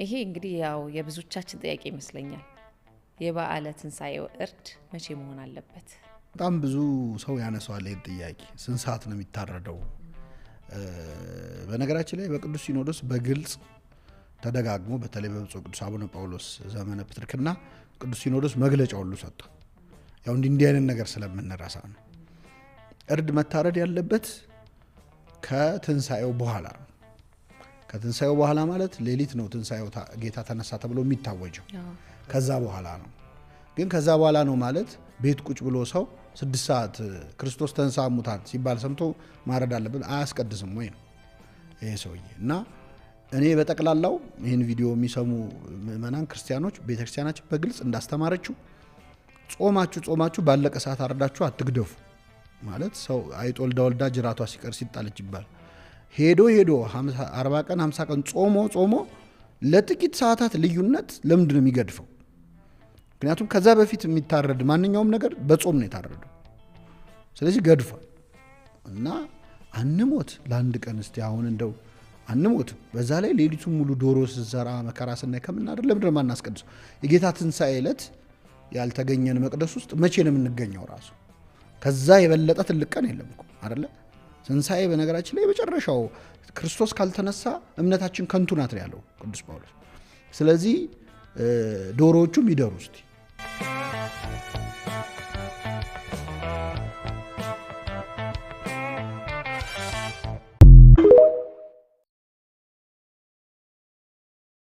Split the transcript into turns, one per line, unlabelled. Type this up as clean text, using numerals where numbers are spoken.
ይሄ እንግዲህ ያው የብዙዎቻችን ጥያቄ ይመስለኛል። የበዓለ ትንሣኤው እርድ መቼ መሆን አለበት?
በጣም ብዙ ሰው ያነሳዋል ይህን ጥያቄ። ስንት ሰዓት ነው የሚታረደው? በነገራችን ላይ በቅዱስ ሲኖዶስ በግልጽ ተደጋግሞ በተለይ በብፁዕ ቅዱስ አቡነ ጳውሎስ ዘመነ ፕትርክና ቅዱስ ሲኖዶስ መግለጫ ሁሉ ሰጥቷል። ያው እንዲህ አይነት ነገር ስለምንረሳ ነው። እርድ መታረድ ያለበት ከትንሣኤው በኋላ ነው። ከትንሣኤው በኋላ ማለት ሌሊት ነው ትንሣኤው ጌታ ተነሳ ተብሎ የሚታወጀው። ከዛ በኋላ ነው። ግን ከዛ በኋላ ነው ማለት ቤት ቁጭ ብሎ ሰው 6 ሰዓት ክርስቶስ ተንሳ ሙታን ሲባል ሰምቶ ማረድ አለበት አያስቀድስም ወይ ነው ይሄ ሰውዬ። እና እኔ በጠቅላላው ይህን ቪዲዮ የሚሰሙ ምእመናን ክርስቲያኖች ቤተክርስቲያናችን በግልጽ እንዳስተማረችው ጾማችሁ ባለቀ ሰዓት አረዳችሁ አትግደፉ ማለት ሰው አይጥ ወልዳ ጅራቷ ሲቀር ሲጣለች ይባል። ሄዶ 40 ቀን 50 ቀን ጾሞ ለጥቂት ሰዓታት ልዩነት ለምንድን ነው የሚገድፈው? ምክንያቱም ከዛ በፊት የሚታረድ ማንኛውም ነገር በጾም ነው የታረደው። ስለዚህ ገድፏል። እና አንሞት ለአንድ ቀን እስቲ አሁን እንደው አንሞት። በዛ ላይ ሌሊቱን ሙሉ ዶሮ ስዘራ መከራ ስናይ ከምናደር ለምንድን ነው የማናስቀድሰው? የጌታ ትንሣኤ ዕለት ያልተገኘን መቅደስ ውስጥ መቼ ነው የምንገኘው? ራሱ ከዛ የበለጠ ትልቅ ቀን የለም እኮ አይደለ? ትንሣኤ በነገራችን ላይ የመጨረሻው ክርስቶስ ካልተነሳ እምነታችን ከንቱ ናት ያለው ቅዱስ ጳውሎስ። ስለዚህ ዶሮዎቹም ይደሩ እስቲ